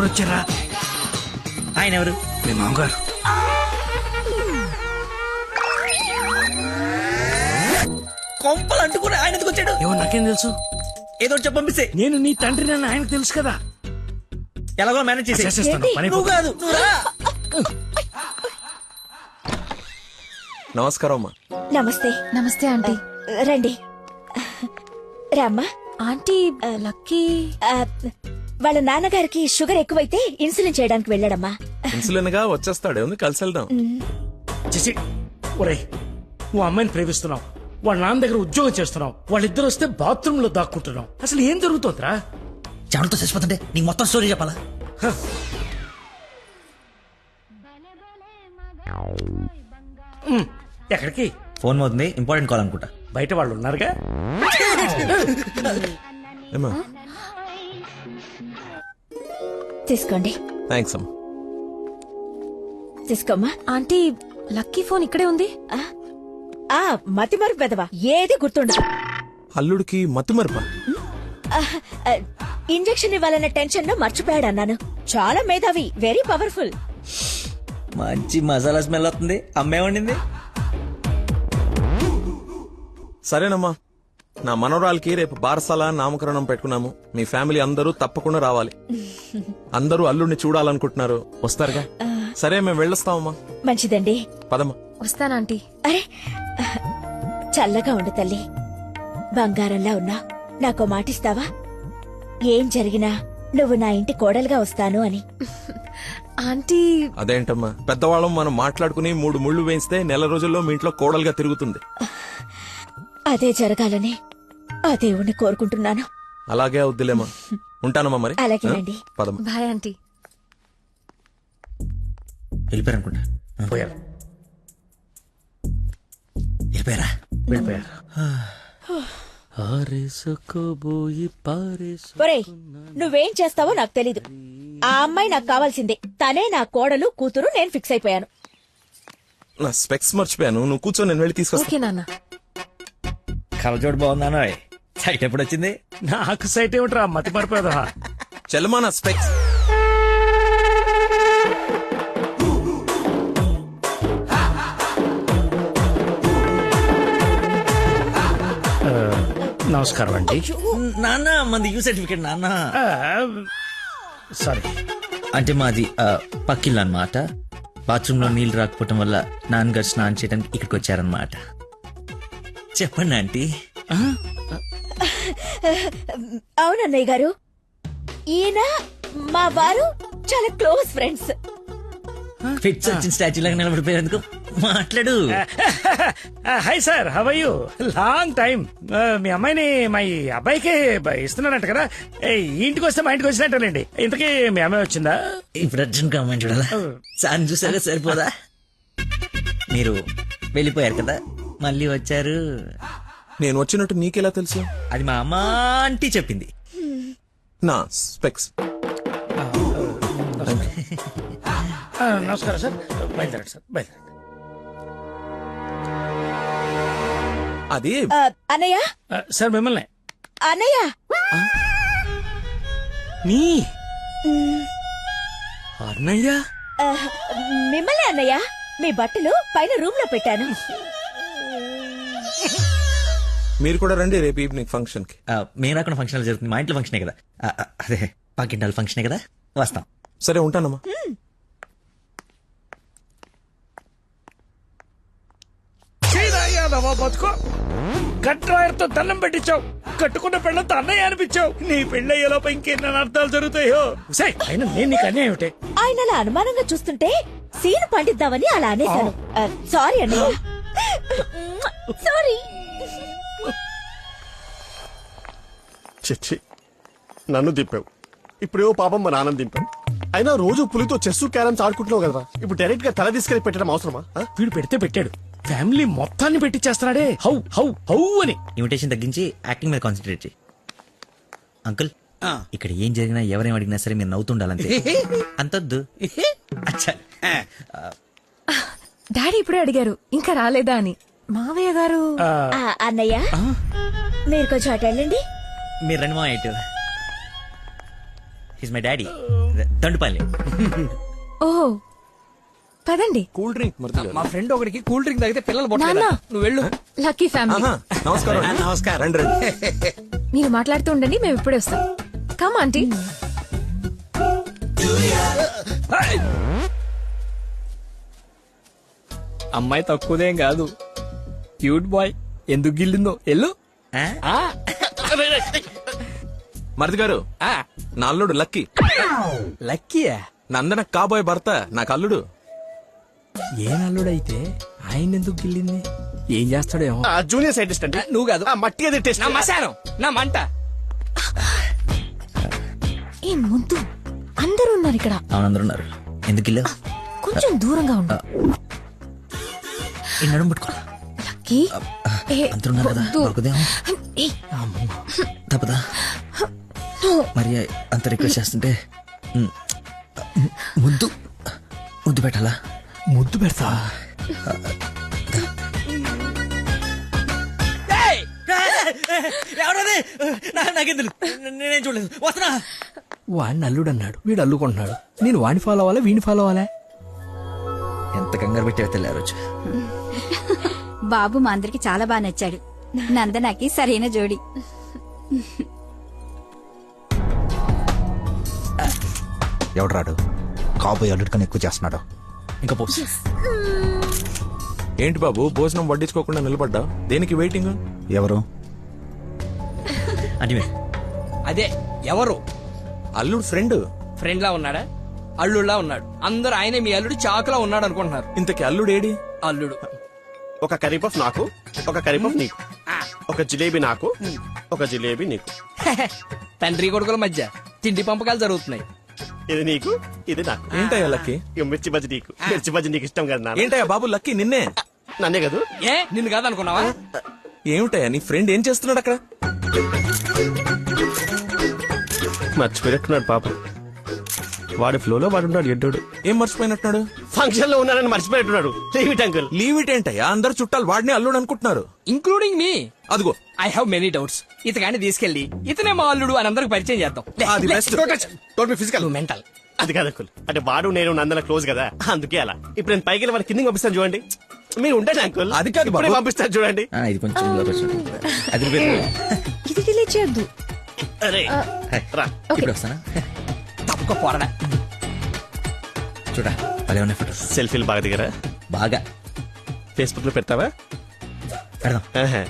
ఎవరు వచ్చారా? ఆయన ఎవరు? మీ మామగారు. కొంపలు అంటుకుని ఆయన ఎందుకు వచ్చాడు? ఏమో నాకేం తెలుసు. ఏదో చెప్పి పంపిస్తే నేను నీ తండ్రి నన్ను ఆయనకు తెలుసు కదా. ఎలాగో మేనేజ్ చేసి చేసేస్తాను, పని నువ్వు కాదు నువ్వు రా. నమస్కారం అమ్మా. నమస్తే. నమస్తే ఆంటీ. రండి రామ్మా. ఆంటీ లక్కీ ఆ, వాళ్ళ నాన్నగారికి షుగర్ ఎక్కువైతే ఇన్సులిన్ చేయడానికి వెళ్ళాడమ్మా. ఇన్సులిన్ గా వచ్చేస్తాడు, ఉంది కలిసి వెళ్దాం. చేసి ఒరేయ్, నువ్వు అమ్మాయిని ప్రేమిస్తున్నావు, వాళ్ళ నాన్న దగ్గర ఉద్యోగం చేస్తున్నావు, వాళ్ళిద్దరు వస్తే బాత్రూమ్ లో దాక్కుంటున్నావు. అసలు ఏం జరుగుతుందిరా? చెమటతో చచ్చిపోతుంటే నీకు మొత్తం స్టోరీ చెప్పాలా? ఎక్కడికి? ఫోన్ అవుతుంది, ఇంపార్టెంట్ కాల్ అనుకుంటా. బయట వాళ్ళు ఉన్నారుగా. ఏమా? తీసుకోండి. థ్యాంక్స్ అమ్మా. తీసుకోమ్మా. ఆంటీ లక్కీ ఫోన్ ఇక్కడే ఉంది. ఆ మతిమరు పెదవా, ఏది గుర్తుండదు. అల్లుడికి మత్తుమరుపా? ఇంజెక్షన్ ఇవ్వాలన్న టెన్షన్ లో మర్చిపోయాడు అన్నాను. చాలా మేధావి, వెరీ పవర్ఫుల్. మంచి మసాలా స్మెల్ వస్తుంది. అమ్మే వండింది. సరేనమ్మా, నా మనవరాలకి రేపు బారసాల నామకరణం పెట్టుకున్నాము. మీ ఫ్యామిలీ అందరూ తప్పకుండా రావాలి. అందరూ అల్లుడిని చూడాలనుకుంటున్నారు, వస్తారుగా? సరే, మేము వెళ్ళొస్తామమ్మా. మంచిదండి. పదమ్మా. వస్తానంటీ. అరే చల్లగా ఉండు తల్లి, బంగారంలా ఉన్నా. నాకో మాటిస్తావా? ఏం జరిగినా నువ్వు నా ఇంటి కోడలుగా వస్తాను అని. ఆంటీ అదేంటమ్మా, పెద్దవాళ్ళం మనం మాట్లాడుకుని 3 ముళ్ళు వేయిస్తే నెల రోజుల్లో మీ ఇంట్లో కోడలుగా తిరుగుతుంది. అదే జరగాలని ఆ దేవుణ్ణి కోరుకుంటున్నాను. అలాగే అవుద్దిలేమా. ఉంటానమ్మా మరి. అలాగేనండి. పదమ్మా. Bye aunty. వెళ్ళిపోయారనుకుంటా. పోయారు. వెళ్ళిపోయారా? వెళ్ళిపోయారు. ఒరేయ్, నువ్వేం చేస్తావో నాకు తెలీదు. ఆ అమ్మాయి నాకు కావాల్సిందే. తనే నా కోడలు, కూతురు. నేను ఫిక్స్ అయిపోయాను. నా స్పెక్స్ మర్చిపోయాను, నువ్వు కూర్చో, నేను వెళ్ళి తీసుకొస్తా. ఓకే నాన్న. కలజోడు బాగుందాను. సైట్ ఎప్పుడు వచ్చింది? నాకు సైట్ ఏమిట్రా, మతి మరిపోదా. చెల్లమా నా స్పెక్స్. నమస్కారం అండి. నాన్న మంది యూ సర్టిఫికేట్ నాన్న. సారీ. అంటే మాది పక్కిల్లు అన్నమాట. బాత్రూమ్ లో నీళ్లు రాకపోవటం వల్ల నాన్నగారు స్నానం చేయడానికి ఇక్కడికి వచ్చారనమాట. చెప్పండి ఆంటీ. అవునన్నయ్య గారు, ఈయన మా వారు చాలా క్లోజ్ ఫ్రెండ్స్. ఫిట్స్ వచ్చిన స్టాచ్యూ లాగా నిలబడిపోయేందుకు మాట్లాడు. Hi sir, how are you? Long time. మీ అమ్మాయిని మా ఈ అబ్బాయికి ఇస్తున్నానంట కదా. ఈ ఇంటికి వస్తే మా ఇంటికి వచ్చినట్టేనండి. ఇంతకీ మీ అమ్మాయి వచ్చిందా? ఇప్పుడు అర్జున్ కామెంట్ చూడాలా? సార్ చూసారా, సరిపోదా? మీరు వెళ్ళిపోయారు కదా, మళ్ళీ వచ్చారు. నేను వచ్చినట్టు నీకెలా తెలుసు? అది మా అమ్మ ఆంటీ చెప్పింది. నా స్పెక్స్. నమస్కారం సార్, బయలుదేరండి సార్, బయలుదేరండి. అది అన్నయ్య, సార్ మిమ్మల్ని. అన్నయ్య, మీ అన్నయ్య? మిమ్మల్ని అన్నయ్య. మీ బట్టలు పైన రూమ్ లో పెట్టాను. మీరు కూడా రండి రేపు ఈవినింగ్ ఫంక్షన్ కి. మేము రాకుండా ఫంక్షన్ జరుగుతుంది. మా ఇంట్లో ఫంక్షనే కదా. అదే పాకింటాల ఫంక్షనే కదా, వస్తాం. సరే, ఉంటానమ్మా. బతుకో, కట్రాయర్తో దండం పెట్టించావు, కట్టుకున్న పెళ్ళంతో అన్నయ్య అనిపించావు. నీ పెళ్ళయ్యేలోపు ఇంకెన్న అర్థాలు జరుగుతాయో. అయినా నేను నీకు అన్యాయం ఏమిటి? ఆయన అలా అనుమానంగా చూస్తుంటే సీను పండిద్దామని అలా అనేశాను. సారీ అన్నయ్య, సారీ. చిచ్చి, నన్ను దింపావు. ఇప్పుడేవో పాపం మా నాన్న దింపావు. అయినా రోజు పులితో చెస్ క్యారమ్స్ ఆడుకుంటున్నావు కదా, ఇప్పుడు డైరెక్ట్ గా తల తీసుకెళ్లి పెట్టడం అవసరమా? వీడు పెడితే పెట్టాడు, ఫ్యామిలీ మొత్తాన్ని పెట్టి చేస్తున్నాడే. హౌ హౌ హౌ అని. ఇన్విటేషన్ తగ్గించి యాక్టింగ్ మీద కాన్సన్ట్రేట్ చేయి. అంకుల్, ఇక్కడ ఏం జరిగినా ఎవరేం అడిగినా సరే మీరు నవ్వుతుండాలంతే. అంతొద్దు. అచ్చా. డాడీ ఇప్పుడే అడిగారు ఇంకా రాలేదా అని. మావయ్య గారు. అన్నయ్య, మీరు కొంచెం అటు వెళ్ళండి. మీరు రండి మా ఇటు. He's my daddy. దండుపాలి. ఓహో పదండి. కూల్ డ్రింక్ మరిది గారు. మా ఫ్రెండ్ ఒకడికి కూల్ డ్రింక్ తాగితే పిల్లలు నాన్న. పుట్టలేదు. నువ్వు వెళ్ళు. Lucky family. ఆహా, నమస్కారం అండి. నమస్కారం. రండి రండి. మీరు మాట్లాడుతూ ఉండండి, మేము ఇప్పుడే వస్తాం. Come aunty. అమ్మాయి తక్కువదేం కాదు, క్యూట్ బాయ్. ఎందుకు గిల్లిందో ఎల్లు. ఆ? ఆ, మరిది గారు, ఆ, నా అల్లుడు లక్కీ. లక్కీయా? నందన కాబోయే భర్త నాకు అల్లుడు. ఏ నల్లుడైతే ఆయన ఎందుకు గిల్లింది? ఏం చేస్తాడేమో. జూనియర్ సైంటిస్ట్ అండి. నువ్వు కాదు, మట్టి అది టెస్ట్. నా మశానం, నా మంట. ఏ ముద్దు, అందరూ ఉన్నారు ఇక్కడ. అవునందరూ ఉన్నారు. ఎందుకు ఇల్లు కొంచెం దూరంగా ఉండు. ఈ నడుము పట్టుకో. లక్కీ. ఏ, అందరూ ఉన్నారు కదా, వద్దు. దొరకదేమో. ఏ, తప్పదా? మరి అంత రిక్వెస్ట్ చేస్తుంటే మ్, ముద్దు ముద్దు పెట్టాలా? ముద్దు పెడతా. నాకేం తెలుసు, నేనేం చూడలేదు. వస్తున్నా. వాడిని అల్లుడు అన్నాడు, వీడు అల్లుకుంటున్నాడు. నేను వాడిని ఫాలో అవ్వాలా, వీడిని ఫాలో అవ్వాలా? ఎంత కంగారు పెట్టే తెల్లారు రోజు. బాబు మా అందరికి చాలా బాగా నచ్చాడు. నందనకి సరైన జోడి. ఎవడ్రాడు కాబోయే అల్లుడి కన్నా ఎక్కువ చేస్తున్నాడు. ఇంకా పోస్. ఏంటి బాబు భోజనం వడ్డించుకోకుండా నిలబడ్డా? దేనికి వెయిటింగ్? ఎవరు? అంటే అదే ఎవరు? అల్లుడు ఫ్రెండ్. ఫ్రెండ్ లా ఉన్నాడా? అల్లుడులా ఉన్నాడు. అందరూ ఆయనే మీ అల్లుడు చాకులా ఉన్నాడు అనుకుంటున్నారు. ఇంతకి అల్లుడు ఏడి? అల్లుడు ఒక కర్రీ పఫ్ నాకు, ఒక కర్రీ పఫ్ నీకు, ఒక జిలేబీ నాకు, ఒక జిలేబీ నీకు. తండ్రి కొడుకుల మధ్య తిండి పంపకాలు జరుగుతున్నాయి. ఇది నీకు, ఇది నాకు. ఏంటయ్యా లక్కీ? ఇక మిర్చి బజ్జి నీకు, మిర్చి బజ్జి నీకు ఇష్టం కదా నాన్న. ఏంటయ్యా బాబు లక్కీ నిన్నే? నన్నే కదా. ఏ నిన్ను కాదనుకున్నావా? ఏమిటయ్యా నీ ఫ్రెండ్ ఏం చేస్తున్నాడు అక్కడ? మర్చిపోయినట్టున్నాడు పాప. వాడి ఫ్లోలో వాడు ఉన్నాడు ఎడ్డోడు. ఏం మర్చిపోయినట్టున్నాడు? ఫంక్షన్ లో ఉన్నానని మర్చిపోయినట్టున్నాడు. Leave it uncle. Leave it ఏంటయ్యా? అందరు చుట్టాలు వాడిని అల్లుడు అనుకుంటున్నారు. Including me. అదిగో ఐ హావ్ మెనీ డౌట్స్. ఇతగాని తీసుకెళ్లి ఇతనే మా అల్లుడు అని అందరికి పరిచయం చేద్దాం. అది best. Don't be physical. Mental. అది కాదు అంకుల్. అంటే వాడు నేను నందన క్లోజ్ కదా, అందుకే అలా. ఇప్పుడు నేను పైకి వెళ్ళి వాడి కిందకి పంపిస్తాను చూడండి. మీరు ఉండండి అంకుల్. అది కాదు ఇప్పుడే బాబు. పంపిస్తాను చూడండి. ఇది కొంచెం ఇందులోకి వచ్చినట్టు. అది ఇది డిలీట్ చేయొద్దు. అరే రా. ఇప్పుడు వస్తానా? తప్పక పోరడా. చూడా అదే ఉన్నాయి ఫోటోస్. సెల్ఫీలు బాగా దిగరా? బాగా ఫేస్బుక్ లో పెడతావా? పెడదాం. ఆహా.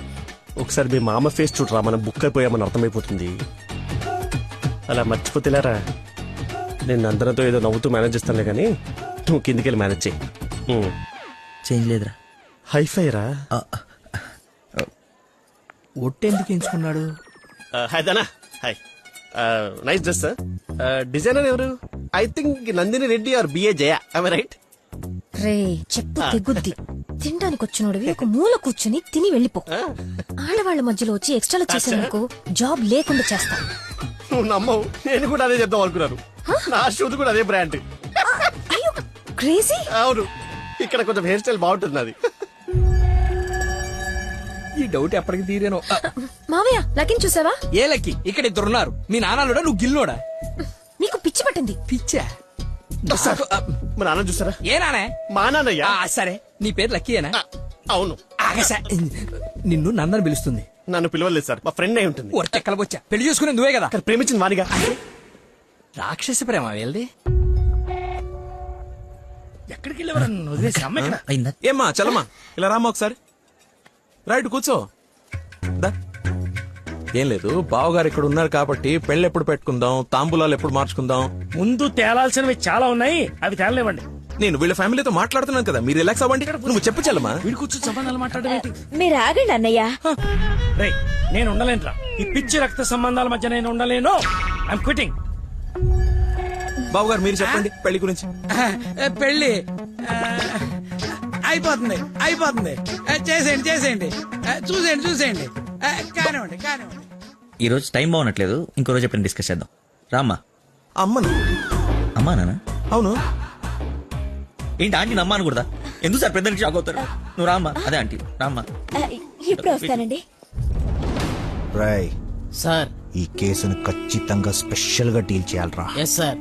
ఒకసారి మీ మామ ఫేస్ చూడరా, మనం బుక్ అయిపోయామని అర్థమైపోతుంది. అలా మర్చిపోతేలారా. నేను అందరితో ఏదో నవ్వుతూ మేనేజ్ చేస్తానులే కానీ నువ్వు కిందికి వెళ్ళి మేనేజ్ చేయి. చేంజ్ లేదురా. హైఫై రా. ఒట్టెందుకు ఎంచుకున్నాడు? హాయ్ దానా. Hi. Nice dress sir. Designer ఎవరు? I think Nandini Reddy or B A Jaya. I right? రే చెప్పు తెగుద్ది. తినడానికి వచ్చినోడివి ఒక మూల కూర్చుని తిని వెళ్ళిపో. ఆడవాళ్ల మధ్యలో వచ్చి ఎక్స్ట్రాలు చేసేందుకు జాబ్ లేకుండా చేస్తా. నువ్వు నమ్మవు, నేను కూడా అదే చెప్దాం అనుకున్నాను. నా షూది కూడా అదే బ్రాండ్. క్రేజీ. అవును, ఇక్కడ కొంచెం హెయిర్ స్టైల్ బాగుంటుంది అది. ఈ డౌట్ ఎప్పటికి తీరేనో. మావయ్య లకిన్ చూసావా? ఏ లక్కి? ఇక్కడ ఇద్దరున్నారు. మీ నాన్నలోడా నువ్వు గిల్లోడా? నీకు పిచ్చి పట్టింది. పిచ్చా? సార్, మా నాన్న చూసారా? ఏ నానే? మా నాన్నయ్య. సరే నీ పేరు లక్కీయేనా? అవును. ఆగసా, నిన్ను నందని పిలుస్తుంది. నన్ను పిలవలేదు సార్, మా ఫ్రెండ్ అయి ఉంటుంది. ఒట్టెక్కలబొచ్చా. పెళ్లి చేసుకునే నువ్వే కదా. కానీ ప్రేమించింది వానిగా. రాక్షస ప్రేమ వెళ్ళది. ఎక్కడికి వెళ్ళేవారు వదిలేసి అమ్మ ఇక్కడ? అయిందా? ఏమ్మా చలమా ఇలా రామ్మా ఒకసారి. రైట్ కూర్చో. దా. ఏం లేదు, బావగారు ఇక్కడ ఉన్నారు కాబట్టి పెళ్ళి ఎప్పుడు పెట్టుకుందాం, తాంబూలాలు ఎప్పుడు మార్చుకుందాం. ముందు తేలాల్సినవి చాలా ఉన్నాయి, అవి తేలనివ్వండి. నేను వీళ్ళ ఫ్యామిలీతో మాట్లాడుతున్నాను కదా, మీరు రిలాక్స్ అవ్వండి. నువ్వు చెప్పు చలమా. వీడి కూర్చొని సంబంధాలు మాట్లాడడం మీరు ఆగండి అన్నయ్య. రే నేను ఉండలేనురా. ఈ పిచ్చి రక్త సంబంధాల మధ్య నేను ఉండలేను. I'm quitting. బావగారు మీరు చెప్పండి పెళ్లి గురించి. పెళ్లి అయిపోతుంది అయిపోతుంది. చేసేయండి చేసేయండి. చూసేయండి కానివ్వండి కానివ్వండి. ఈ రోజు టైం బాగున్నట్లేదు, ఇంకో రోజు ఎప్పుడైనా డిస్కస్ చేద్దాం. రామ్మా. అమ్మను. అమ్మా నాన్న? అవును. ఏంటి ఆంటీ నమ్మా అనకూడదా? ఎందుకు సార్ పెద్ద షాక్ అవుతారు? నువ్వు రామ్మా. అదే ఆంటీ రామ్మా. ఇప్పుడు వస్తానండి. రాయ్ సార్. ఈ కేసును ఖచ్చితంగా స్పెషల్ గా డీల్ చేయాలరా. Yes sir.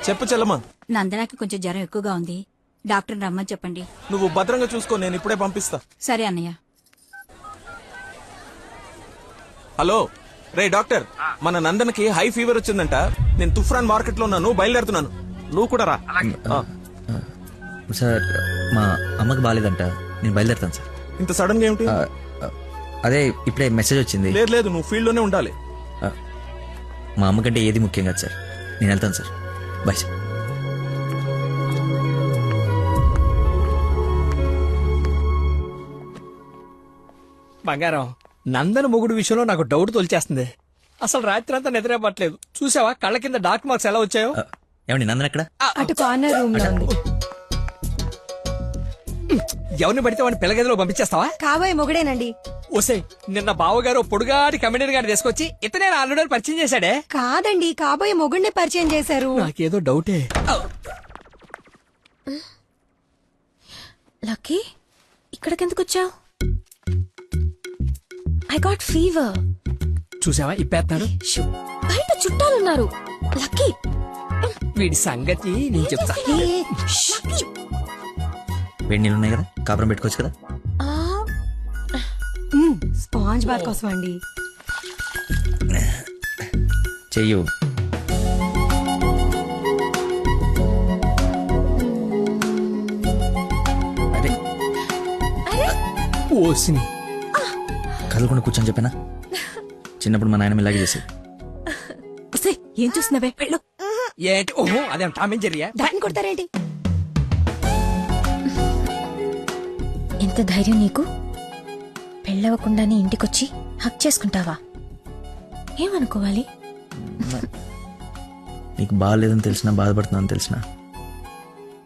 చెప్పు చెల్లమ్మా. నందనాకి కొంచెం జ్వరం ఎక్కువగా ఉంది, డాక్టర్ రమ్మని చెప్పండి. నువ్వు భద్రంగా చూసుకో, నేను ఇప్పుడే పంపిస్తా. సరే అన్నయ్య. హలో రే డాక్టర్, మన నందనకి హై ఫీవర్ వచ్చిందంట. నేను తుఫ్రాన్ మార్కెట్ లో ఉన్నాను, బయలుదేరుతున్నాను. నువ్వు కూడా రా. సార్ మా అమ్మకి బాగాలేదంట, నేను బయలుదేరుతాను సార్. ఇంత సడన్ గా ఏమిటి? అదే ఇప్పుడే మెసేజ్ వచ్చింది. లేదు లేదు, నువ్వు ఫీల్డ్ లోనే ఉండాలి. మా అమ్మకంటే ఏది ముఖ్యం కాదు సార్, నేను వెళ్తాను సార్. Bye sir. బంగారం, నందన మొగుడు విషయంలో నాకు డౌట్ తోల్చేస్తుంది. అసలు రాత్రి అంతా నిద్రపట్లేదు. చూసావా కళ్ళ కింద డార్క్ మార్క్స్ ఎలా వచ్చాయో? ఏమండి నందన ఎక్కడ? అటు కార్నర్ రూమ్ లో ఉంది. ఎవరిని పడితే వాడిని పిల్లగదిలో పంపించేస్తావా? కాబోయే మొగుడేనండి. ఓసే, నిన్న బావగారు పొడుగాటి కమిడీని గారిని తీసుకొచ్చి ఇతనే ఆల్రెడీ పరిచయం చేశాడే. కాదండి, కాబోయే మొగుడిని పరిచయం చేశారు. నాకేదో డౌటే. లక్కీ, ఇక్కడికెందుకు వచ్చావు? I got fever. చూసావా ఇప్పేస్తాడు. బయట చుట్టాలున్నారు. లక్కీ, వీడి సంగతి నేను చెప్తా. వేడి నీళ్ళు ఉన్నాయి కదా, కాపురం పెట్టుకోవచ్చు కదా. స్పాంజ్ బాత్ కోసం అండి. చెయ్యు. అరే ఓసిని కదలకుండా కూర్చొని చెప్పానా? చిన్నప్పుడు మా నాయనమ్మ ఇలాగే చేసేది. ఏం చూస్తున్నావే? వెళ్ళు. ఏంటి? ఓహో, అదేం టామేం జరిగా? దాన్ని కొడతారేంటి? ఎంత ధైర్యం నీకు? పెళ్ళవకుండానే ఇంటికొచ్చి హక్ చేసుకుంటావా? ఏమనుకోవాలి? నీకు బాగాలేదని తెలిసినా, బాధపడుతున్నాను తెలిసినా,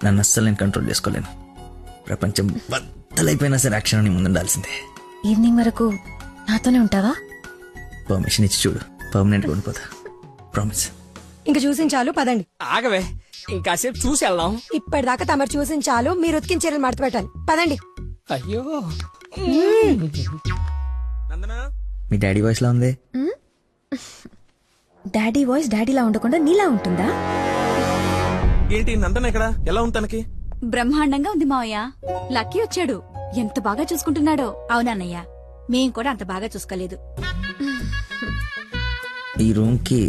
నన్ను అస్సలు నేను కంట్రోల్ చేసుకోలేను. ప్రపంచం బద్దలైపోయినా సరే అక్షరం నీ ముందు ఉండాల్సిందే. ఈవినింగ్ వరకు నాతోనే ఉంటావా? పర్మిషన్ ఇచ్చి చూడు, పర్మనెంట్గా ఉండిపోతా. ప్రామిస్. ఇంక చూసించాలు, పదండి. ఆగవే, ఇంకాసేపు చూసి వెళ్దాం. ఇప్పటిదాకా తమరు చూసించాలు, మీరు ఉతికిన చీరలు మడత పెట్టాలి. పదండి. అయ్యో, నందనా, మీ డాడీ వాయిస్ లా ఉంది. డాడీ వాయిస్ డాడీలా ఉండకుండా నీలా ఉంటుందా? ఏంటి నందన ఎక్కడ? ఎలా ఉంది తనకి? బ్రహ్మాండంగా ఉంది మావయ్య. లక్కీ వచ్చాడు, ఎంత బాగా చూసుకుంటున్నాడో. అవునన్నయ్య, మేం కూడా అంత బాగా చూసుకోలేదు. ఈ రూమ్ కి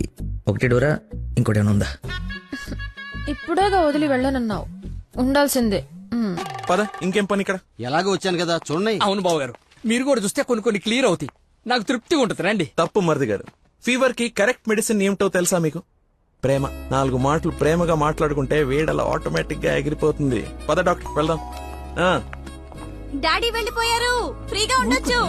ఒకటే డోరా, ఇంకోటి ఏమైనా ఉందా? ఇప్పుడేగా వదిలి వెళ్ళనన్నావు, ఉండాల్సిందే. పద, ఇంకేం పని ఇక్కడ? ఎలాగో వచ్చాను కదా చూడండి. అవును బావగారు, మీరు కూడా చూస్తే కొన్ని క్లియర్ అవుతాయి. నాకు తృప్తిగా ఉంటుంది. రండి. తప్పు మరిది గారు, ఫీవర్ కి కరెక్ట్ మెడిసిన్ ఏమిటో తెలుసా మీకు? ప్రేమ. 4 మాటలు ప్రేమగా మాట్లాడుకుంటే వేడలా ఆటోమేటిక్ గా ఎగిరిపోతుంది. పద డాక్టర్ వెళ్దాం. డాడీ వెళ్ళిపోయారు, ఫ్రీగా ఉండొచ్చు.